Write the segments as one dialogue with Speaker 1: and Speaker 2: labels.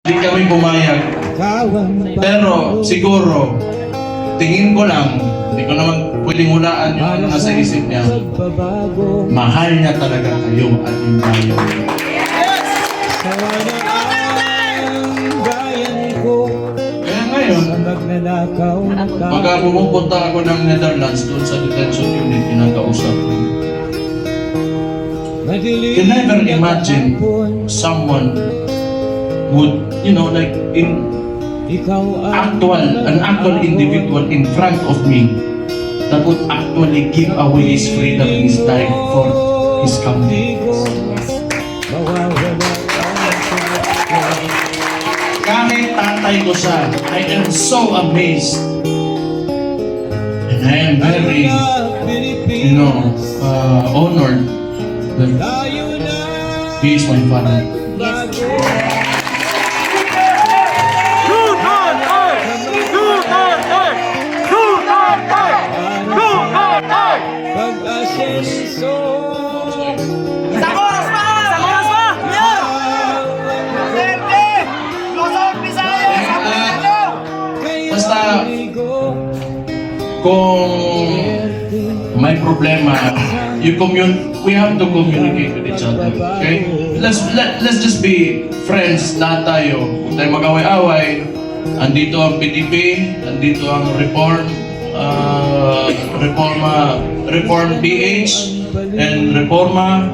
Speaker 1: Hindi kami pumayag. Pero siguro, tingin ko lang, hindi ko naman pwedeng hulaan yung ano nasa isip niya. Mahal niya talaga kayo at yung bayo. Kaya ngayon, pagka pumupunta ako ng Netherlands doon sa detention unit, kinakausap ko. Can never imagine someone would, like an actual individual in front of me that would actually give away his freedom and his life for his country. Kahit tatay ko siya, I am so amazed. And I am very, honored that he is my father.
Speaker 2: Isang oras pa! Isang oras pa! Yan! Duterte! Luzon, Visayas!
Speaker 1: Basta, kung may problema, we have to communicate with each other. Okay? Let's just be friends lahat tayo. Huwag tayo mag-away-away. Andito ang PDP, andito ang Reform PH, and Reforma,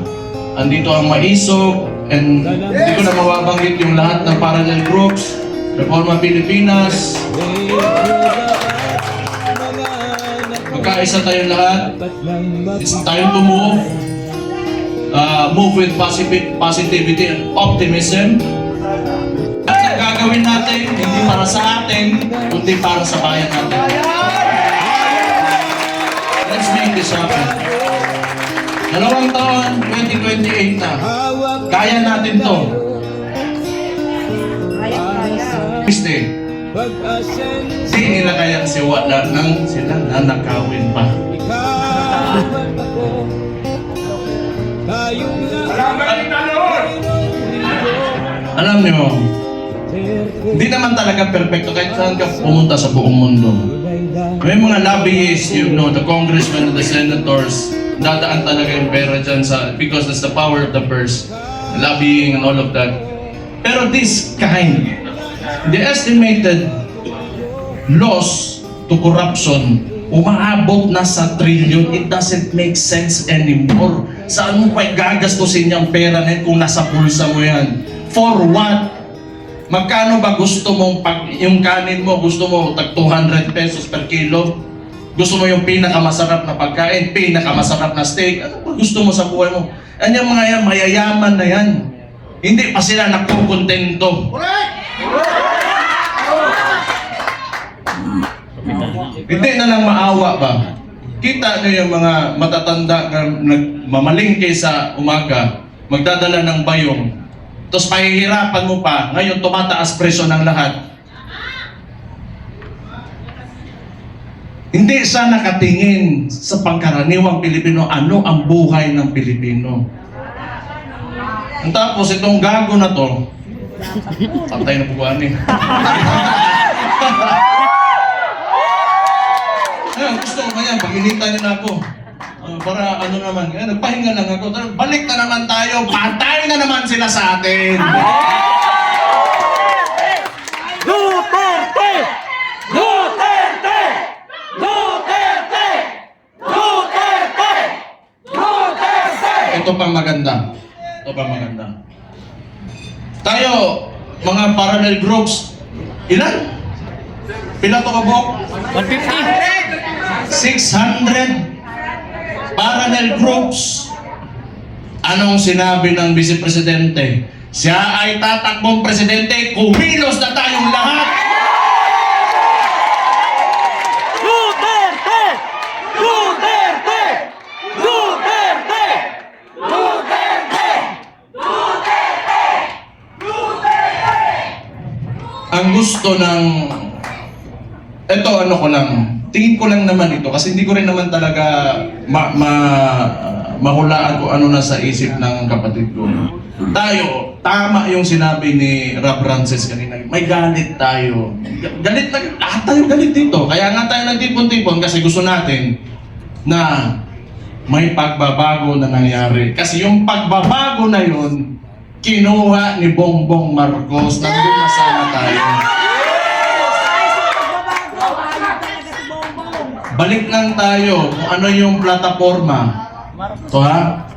Speaker 1: andito ang Maisog, and hindi ko na mababanggit yung lahat ng parallel groups, Reforma Pilipinas. Magkaisa tayong lahat. It's time to move with positivity and optimism. At ang gagawin natin, hindi para sa atin, kundi para sa bayan natin. Let's make this happen. 2 taon, 2028 na. Kaya natin to. Hindi nila kayang siwala nang sila nanakawin pa. Alam nyo, hindi naman talaga perfecto kahit saan ka pumunta sa buong mundo. May mga lobbyists, the congressmen and the senators, dadaan talaga yung pera dyan because that's the power of the purse, lobbying and all of that. Pero this kind, the estimated loss to corruption, umaabot na sa trillion. It doesn't make sense anymore. Saan mo pa gagastusin yung pera na yun kung nasa pulsa mo yan? For what? Magkano ba gusto mong yung kanin mo, gusto mo tag 200 pesos per kilo? Gusto mo yung pinakamasarap na pagkain, pinakamasarap na steak? Ano ba gusto mo sa buhay mo? Yan mga yan, mayayaman na yan. Hindi pa sila nakukontento. Hindi na lang maawa ba? Kita nyo yung mga matatanda na nagmamalingke sa umaga, magdadala ng bayong, tapos pahihirapan mo pa, ngayon tumataas presyo ng lahat. Hindi siya nakatingin sa pangkaraniwang Pilipino, ano ang buhay ng Pilipino. Tapos itong gago na to, pantay na puguan eh. Gusto ko kaya, pag-initan nyo na ako. Para nagpahinga lang ako. Balik na naman tayo, patay na naman sila sa atin.
Speaker 2: Duterte! Duterte! Duterte! Duterte! Duterte!
Speaker 1: Ito pang maganda. Tayo, mga parallel groups, ilan? Pila to ka buok?
Speaker 2: 150!
Speaker 1: 600 parallel groups. Anong sinabi ng Vice Presidente? Siya ay tatakbong presidente, kumilos na tayong lahat.
Speaker 2: Duterte! Duterte! Duterte! Duterte! Duterte! Duterte!
Speaker 1: Ang gusto ng tingin ko lang naman ito kasi hindi ko rin naman talaga mahulaan kung ano nasa isip ng kapatid ko. Tayo, tama yung sinabi ni Rob Francis kanina. May galit tayo. Galit na, lahat tayo galit dito. Kaya nga tayo nagtipon-tipon kasi gusto natin na may pagbabago na nangyari. Kasi yung pagbabago na yun, kinuha ni Bongbong Marcos. Nandun na sana tayo. Balik lang tayo kung ano yung plataforma. Ito ha?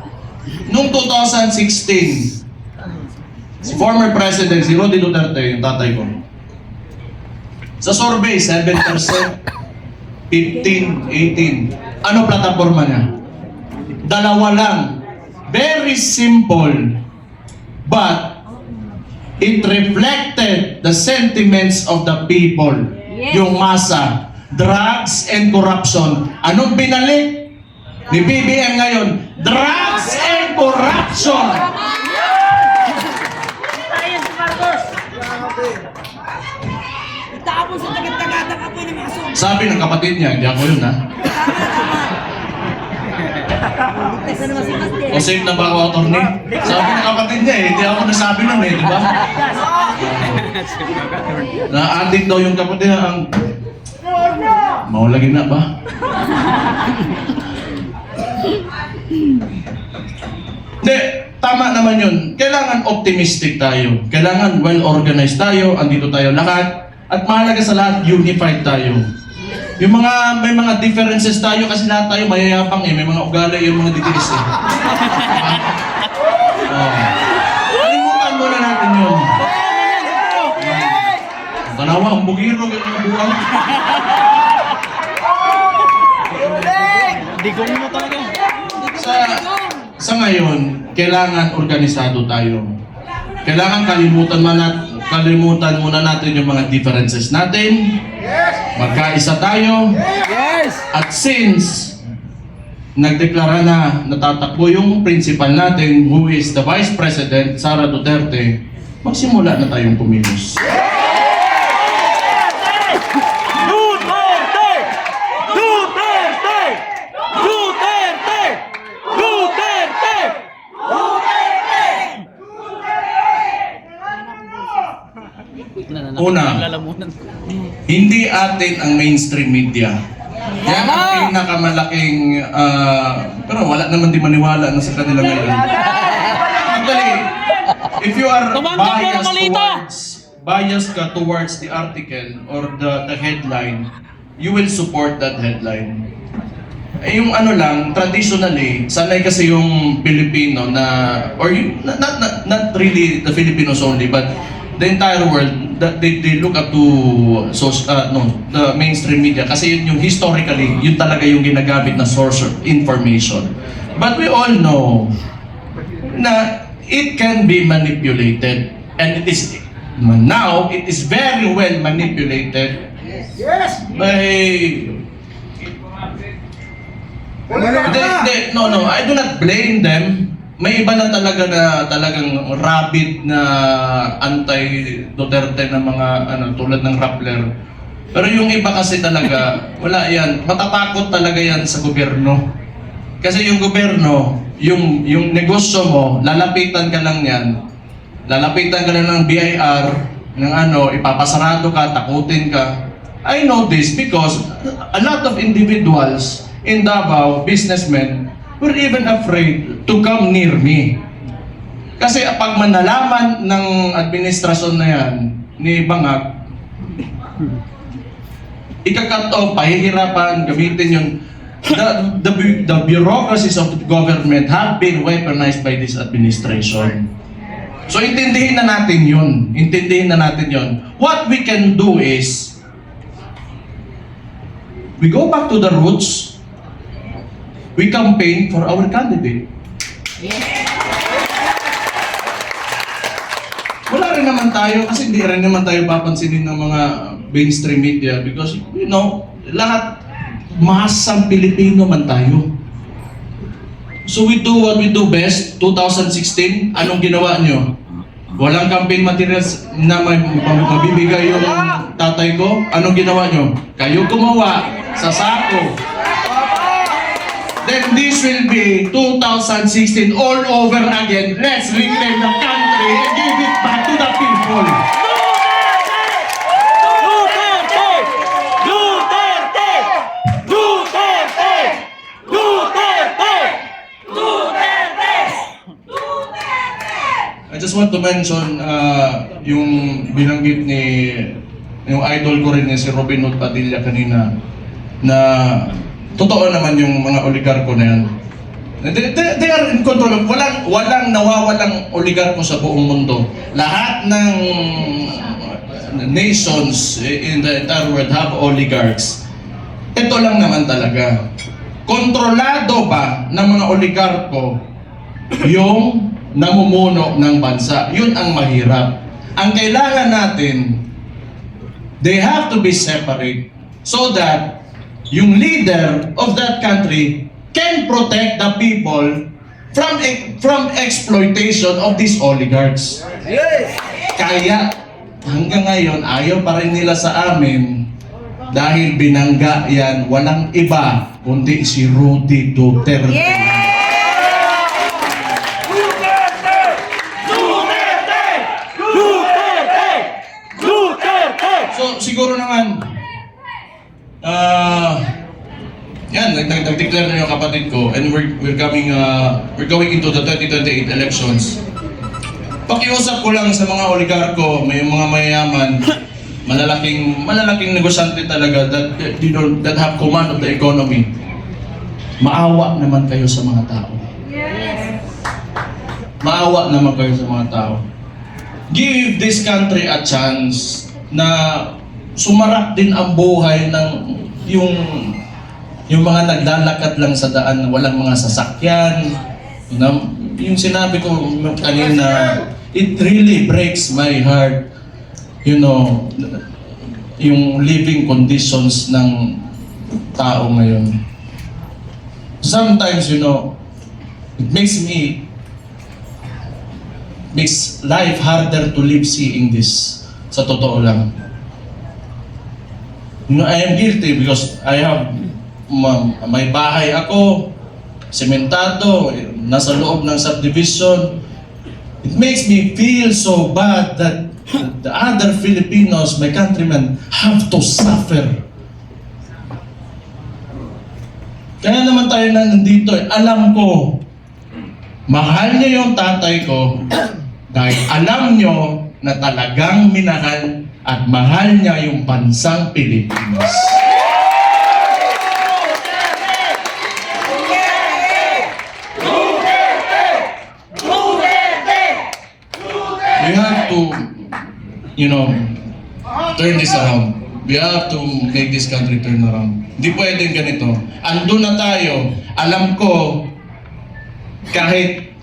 Speaker 1: Noong 2016, si former President, si Roddy Duterte, yung tatay ko, sa survey, 7%, 15, 18. Ano plataforma niya? Dalawa lang. Very simple. But, it reflected the sentiments of the people.
Speaker 3: Yes.
Speaker 1: Yung masa. Drugs and corruption. Anong binalik ni BBM ngayon? Drugs and corruption!
Speaker 3: Tayo si Marcos. Itapon sa tagat-tagatang apoy ng aso.
Speaker 1: Sabi ng kapatid niya, hindi ako yun ha. O safe na ba ako, attorney? Sabi ng kapatid niya eh, hindi ako nasabi nun eh, di ba? Na-addict daw yung kapatid niya ang... Maulagin na ba? Hindi, tama naman yun. Kailangan optimistic tayo. Kailangan well-organized tayo, andito tayo lahat. At mahalaga sa lahat, unified tayo. Yung mga, may mga differences tayo kasi lahat tayo mayayapang eh. May mga ugali yung mga ditiis eh. Kalimutan muna natin yun. Tanawa, ang bugiro, ganyan ang buwan.
Speaker 2: Digong mo talaga.
Speaker 1: Sa ngayon, kailangan organisado tayo. Kailangan kalimutan muna natin yung mga differences natin. Magkaisa tayo.
Speaker 2: Yes!
Speaker 1: At since nagdeklara na natatakbo yung principal natin, who is the Vice President, Sara Duterte, magsimula na tayong kumilos.
Speaker 2: Duterte! Duterte! Duterte! Duterte!
Speaker 1: Una, hindi atin ang mainstream media. Yan ang pinakamalaking, pero wala naman di maniwala na sa kanila ngayon. Actually, if you are biased ka towards the article or the headline, you will support that headline. Eh, yung ano lang, traditionally, sanay kasi yung Pilipino na, or yung, not really the Filipinos only, but the entire world, that they look up to the mainstream media kasi yun yung historically, yun talaga yung ginagamit na source of information. But we all know na it can be manipulated, and it is now, it is very well manipulated by... No, I do not blame them. May iba na talaga na talagang rabid na anti-Duterte na mga tulad ng Rappler. Pero yung iba kasi talaga, wala yan. Matatakot talaga yan sa gobyerno. Kasi yung gobyerno, yung negosyo mo, lalapitan ka lang yan. Lalapitan ka lang ng BIR, ng ipapasarado ka, takutin ka. I know this because a lot of individuals in Davao, businessmen, were even afraid to come near me. Kasi pag manalaman ng administrasyon na yan, ni Bangag, ika-cut off, pahihirapan, gamitin yung... The bureaucracies of the government have been weaponized by this administration. So intindihin na natin yun. Intindihin na natin yun. What we can do is, we go back to the roots. We campaign for our candidate. Wala rin naman tayo, kasi hindi rin naman tayo papansinin ng mga mainstream media because, lahat masang Pilipino man tayo. So we do what we do best. 2016, anong ginawa nyo? Walang campaign materials na mabibigay yung tatay ko. Anong ginawa nyo? Kayo gumawa sa sako. Then this will be 2016 all over again. Let's reclaim the country. country and give it back to the people.
Speaker 2: Duterte! Duterte! Duterte! Duterte!
Speaker 1: I just want to mention yung binanggit ni yung idol ko rin si Robin Hood Padilla kanina na totoo naman yung mga oligarko na yan. They are in control. Walang nawawalang oligarko sa buong mundo. Lahat ng nations in the entire world have oligarchs. Ito lang naman talaga. Kontrolado ba ng mga oligarko yung namumuno ng bansa? Yun ang mahirap. Ang kailangan natin, they have to be separate so that yung leader of that country can protect the people from exploitation of these oligarchs. Kaya hanggang ngayon ayaw pa rin nila sa amin dahil binangga yan walang iba kundi si Rudy Duterte. So siguro naman yan, nag-declare na yung kapatid ko and we're going into the 2028 elections. Pakiusap ko lang sa mga oligarko, may mga mayayaman, malalaking negosyante talaga that have command of the economy. Maawa naman kayo sa mga tao. Maawa naman kayo sa mga tao. Give this country a chance na sumarap din ang buhay ng yung mga naglalakad lang sa daan na walang mga sasakyan. Yung sinabi ko kanina, it really breaks my heart, yung living conditions ng tao ngayon. Sometimes, it makes life harder to live seeing this. Sa totoo lang. I am guilty because I have may bahay ako, sementado, nasa loob ng subdivision. It makes me feel so bad that the other Filipinos, my countrymen, have to suffer. Kaya naman tayo na nandito, alam ko, mahal niyo yung tatay ko dahil alam niyo na talagang minahal at mahal niya yung bansang Pilipinas. We have to, turn this around. We have to make this country turn around. Hindi pwedeng ganito. Andun na tayo. Alam ko, kahit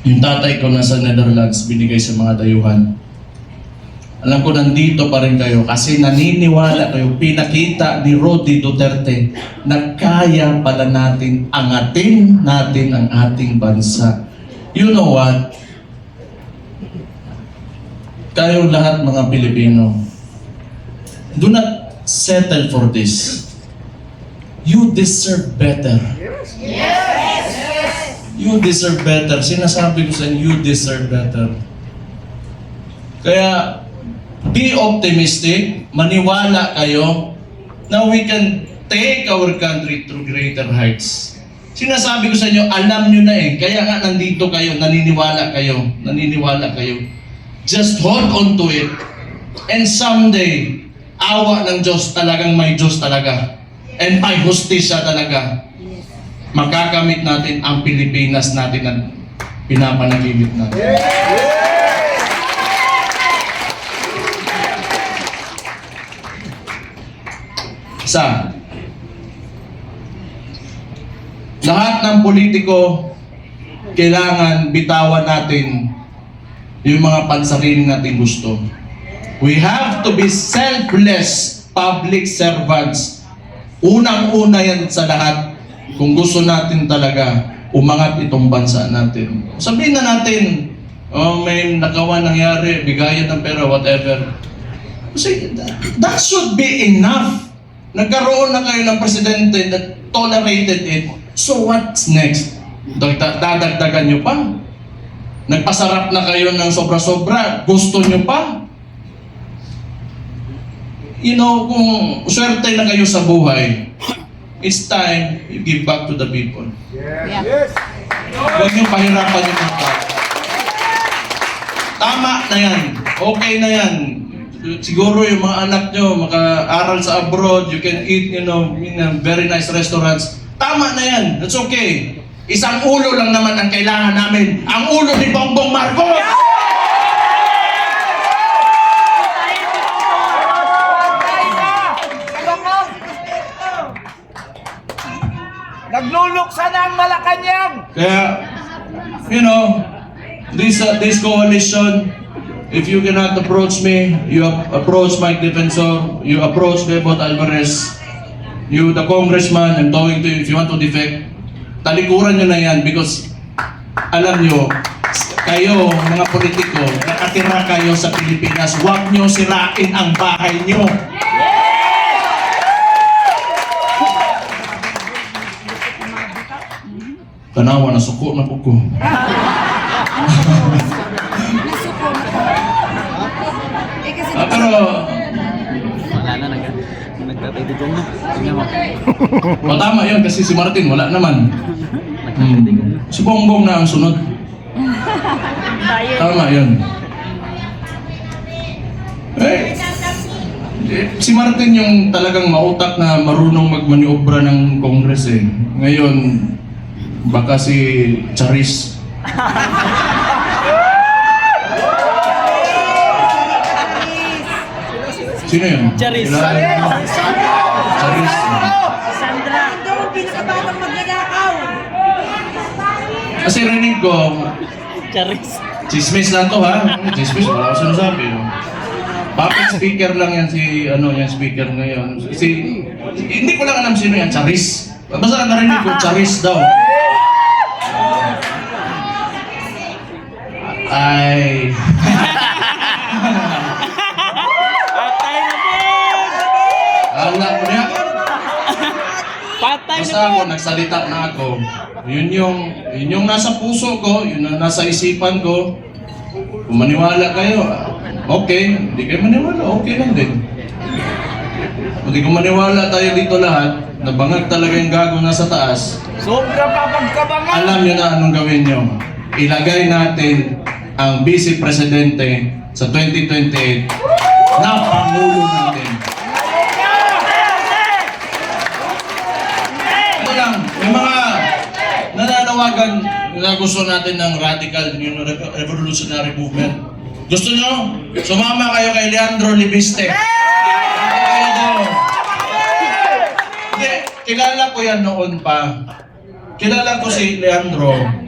Speaker 1: yung tatay ko nasa Netherlands, binigay sa mga dayuhan. Alam ko nandito pa rin kayo kasi naniniwala kayo, pinakita ni Rudy Duterte na kaya pala natin angatin natin ang ating bansa. You know what? Kayo lahat mga Pilipino, do not settle for this. You deserve better. You deserve better. Sinasabi ko sa inyo, you deserve better. Kaya, be optimistic, maniwala kayo na we can take our country to greater heights. Sinasabi ko sa inyo, alam nyo na kaya nga nandito kayo, naniniwala kayo. Just hold on to it. And someday, awa ng Diyos, talagang may Diyos talaga. And may hustisya talaga. Makakamit natin ang Pilipinas natin na pinapanagimit natin. Lahat ng politiko, kailangan bitawan natin yung mga pansarili nating gusto. We have to be selfless public servants. Unang-una yan sa lahat kung gusto natin talaga umangat itong bansa natin. Sabihin na natin, may nakawa nangyari, bigayan ng pera, whatever. Kasi that should be enough. Nagkaroon na kayo ng presidente that tolerated it. So what's next? Dadagdagan nyo pa? Nagpasarap na kayo ng sobra-sobra. Gusto nyo pa? You know, kung swerte na kayo sa buhay, it's time you give back to the people. Huwag niyong pahirapan yung mga tao. Tama na yan. Okay na yan. Siguro yung mga anak nyo maka-aral sa abroad, you can eat, you know, in very nice restaurants. Tama na yan. That's okay. Isang ulo lang naman ang kailangan namin. Ang ulo ni Bongbong Marcos!
Speaker 2: Nagluluksa na ang Malacanang!
Speaker 1: Kaya, you know, this coalition, if you cannot approach me, you approach Mike Defensor, you approach Bebot Alvarez, you, the congressman, I'm talking to you, if you want to defect, talikuran nyo na yan because alam nyo, kayo, mga politiko, nakatira kayo sa Pilipinas, huwag nyo sirain ang bahay nyo. Tanawa, nasuko na po ko. Pero,
Speaker 4: Wala na, nagtatay dito na. Tingnan mo.
Speaker 1: tama yun kasi si Martin wala naman. Si Bongbong na ang sunod. Tama yun. Si Martin yung talagang mautak na marunong magmaniobra ng Congress eh. Ngayon, baka si Charis. Sino yun?
Speaker 4: Charis.
Speaker 1: Charis.
Speaker 3: Sandra. Ito ang pinakabatang magnanakaw.
Speaker 1: Kasi rinig ko,
Speaker 4: Charis.
Speaker 1: chismis lang to ha. Chismis, wala ko sinasabi. No? Public speaker lang yan si, yan speaker ngayon. Hindi ko lang alam sino yan, Charis. Basta narinig ko, Charis daw. Ay...
Speaker 2: Patay na po!
Speaker 1: Alam ko niya.
Speaker 2: Patay
Speaker 1: Basta ako, nagsalita na ako. Yun yung nasa puso ko, yun ang nasa isipan ko. Kung maniwala kayo, okay. Hindi kayo maniwala, okay lang din. Kung di kung maniwala tayo dito lahat, nabangag talaga yung gago nasa taas,
Speaker 2: Sobra pa pagkabangan!
Speaker 1: alam nyo na anong gawin nyo. Ilagay natin ang Vice Presidente sa 2028 na Pangulo natin. Ito lang, yung mga nananawagan na gusto natin ng radical revolutionary movement. Gusto nyo? Sumama kayo kay Leandro Libiste. Kayo doon. Hindi, kilala ko yan noon pa. Kilala ko si Leandro.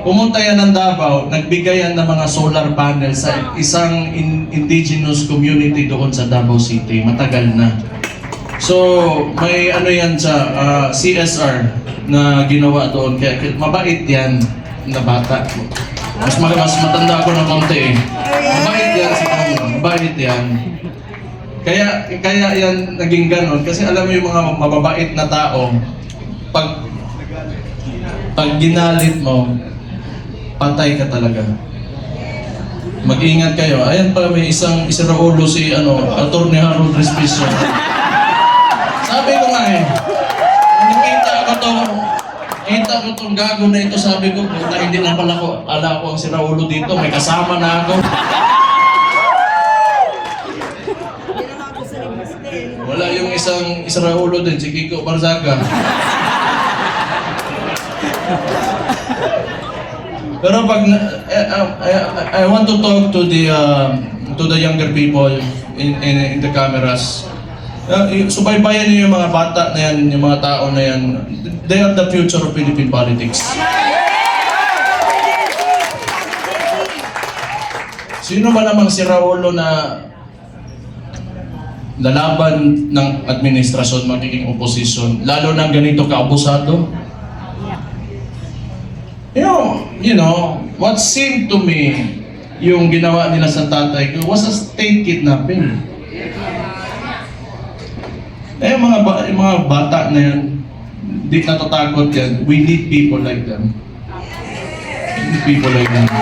Speaker 1: Pumunta yan ng Davao, nagbigay yan ng mga solar panels sa isang indigenous community doon sa Davao City. Matagal na. So, may yan sa CSR na ginawa doon. Kaya mabait yan na bata. Mas matanda ako ng konti eh. Mabait yan si Pangulo. Mabait yan. Kaya yan naging ganon. Kasi alam mo yung mga mababait na tao, pag ginalit mo, patay ka talaga. Mag-ingat kayo. Ayan pala may isang Raulo si Atty. Harold Respicio. Sabi ko nga eh, nakita ko tong gago na ito, sabi ko, puta, hindi na pala ko, ala ko ang si Raulo dito, may kasama na ako. Wala yung isang Raulo din, si Kiko Barzaga. Pero pag I want to talk to the younger people in the cameras. Subaybayan niyo yung mga bata na yan, yung mga tao na yan. They are the future of Philippine politics. Sino ba namang si Raulo na lalaban ng administrasyon, magiging oposisyon, lalo ng ganito kaabusado? You know, what seemed to me yung ginawa nila sa tatay ko was a state kidnapping. Yung mga bata na yan, di natatakot yan. We need people like them. with people like that.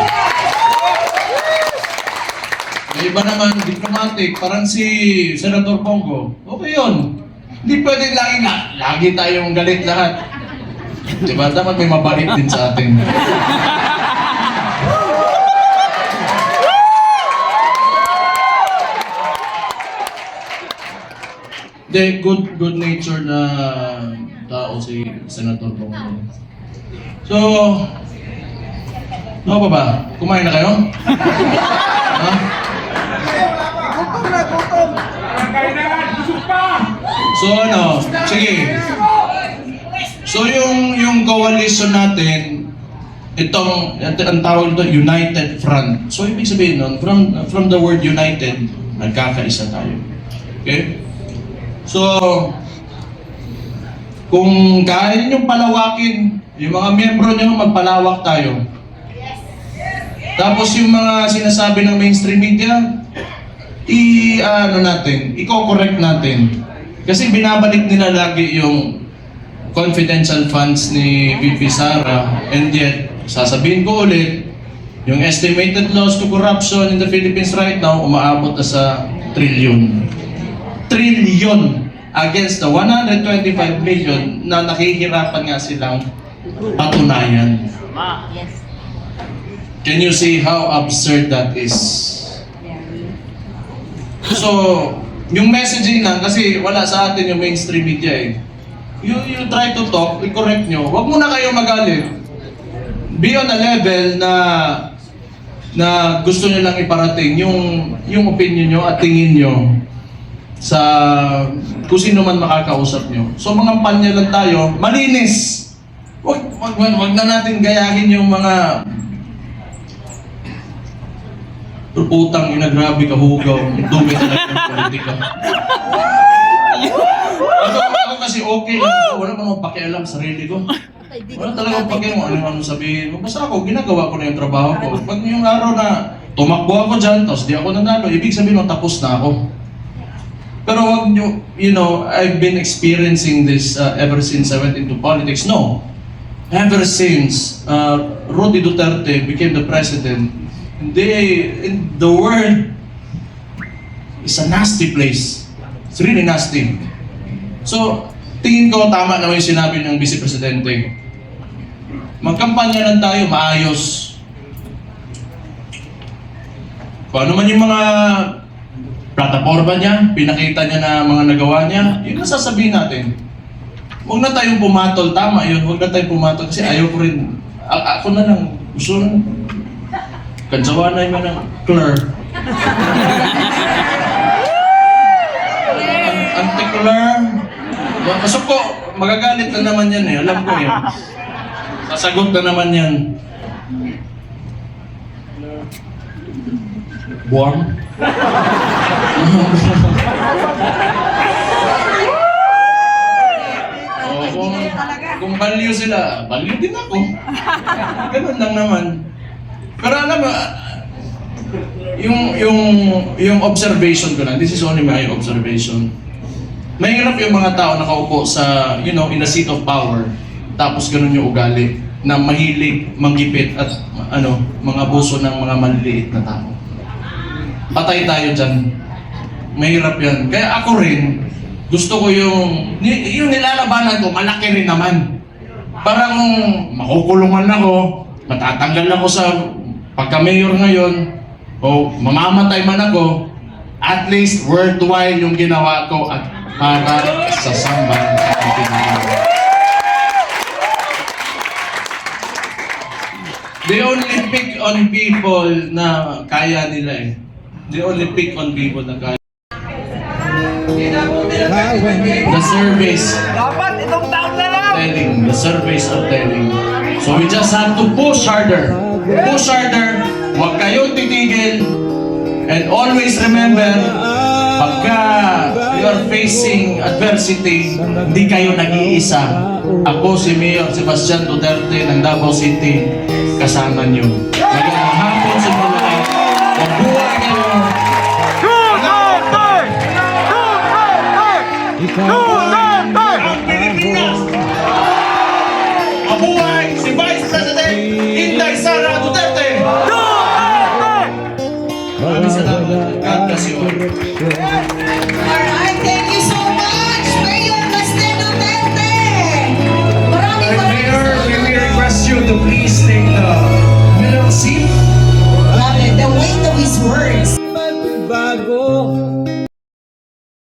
Speaker 1: May iba naman, diplomatic, parang si Senator Bongo. Okay yun. Hindi pwedeng lagi tayong galit lahat. Diba? Dapat may mabait din sa atin. De, good nature na tao si Senator Bongo. So, ano pa ba? Kumain na kayo? Ha? So ano, sige. So yung coalition natin, ang tawag ito, United Front. So ibig sabihin nun, from the word united, nagkakaisa tayo. Okay? So, kung kaya nyo palawakin, yung mga miyembro nyo, magpalawak tayo. Tapos yung mga sinasabi ng mainstream media, i-correct natin. Kasi binabalik nila lagi yung confidential funds ni VP Sara, and yet, sasabihin ko ulit, yung estimated loss to corruption in the Philippines right now, umaabot na sa trillion. Trillion against the 125 million na nakihirapan nga silang patunayan.
Speaker 3: Yes.
Speaker 1: Can you see how absurd that is? So, yung messaging lang, kasi wala sa atin yung mainstream media eh. You try to talk, i-correct nyo. Huwag muna kayo magalit. Be on a level na gusto nyo lang iparating yung opinion nyo at tingin nyo sa kung sino man makakausap nyo. So mga panya lang tayo, malinis. Wag na natin gayahin yung mga putang ina, grabe ka hugaw. Dumi talaga ng politika. Ako kasi okay lang ako. Wala man akong pakialam sa sarili ko. Wala talagang pakialam ano sabihin mo. Basta ako, ginagawa ko na yung trabaho ko. Pag yung araw na tumakbo ako dyan, tapos di ako nanalo, ibig sabihin tapos na ako. Pero wag nyo, I've been experiencing this ever since I went into politics. No. Ever since Rudy Duterte became the president, the world is a nasty place. It's really nasty. So, tingin ko tama naman yung sinabi ng Vice Presidente. Magkampanya lang tayo, maayos. Kung ano man yung mga plataforma niya, pinakita niya na mga nagawa niya, yun ang sasabihin natin. Huwag na tayong pumatol, tama yun, huwag na tayong pumatol kasi ayaw ko rin, ako na lang, gusto na, kansawa na yung mga Claire. Anti-Claire. Pasok ko, magagalit na naman yan eh, alam ko yan. Sasagot na naman yan. Buwang? Kung value sila, value din ako. Ganun lang naman. Pero alam mo, yung observation ko na, this is only my observation. Mahirap yung mga tao nakaupo sa, in a seat of power, tapos ganun yung ugali, na mahilig, manggipit at mga abuso ng mga maliliit na tao. Patay tayo dyan. Mahirap yan. Kaya ako rin, gusto ko yung nilalabanan ko, malaki rin naman. Parang makukulungan ako, matatanggal ako sa pagka-mayor ngayon, o mamamatay man ako, at least worthwhile yung ginawa ko at para sa sambahan ng Pilipinas. They only pick on people na kaya nila eh. They only pick on people na kaya. The surveys
Speaker 2: Dapat itong taon na lang.
Speaker 1: telling, the surveys are telling. So we just have to push harder. Push harder. Huwag kayong titigil. And always remember, pagka you are facing adversity, hindi kayo nag-iisa. Ako si Mayor Sebastian Duterte ng Davao City, kasama niyo. Magandang hapon sa mga lahat. Mabuhay kayo. Ang Pilipinas! Mabuhay si Vice President Inday Sara Duterte!
Speaker 5: eleksyon.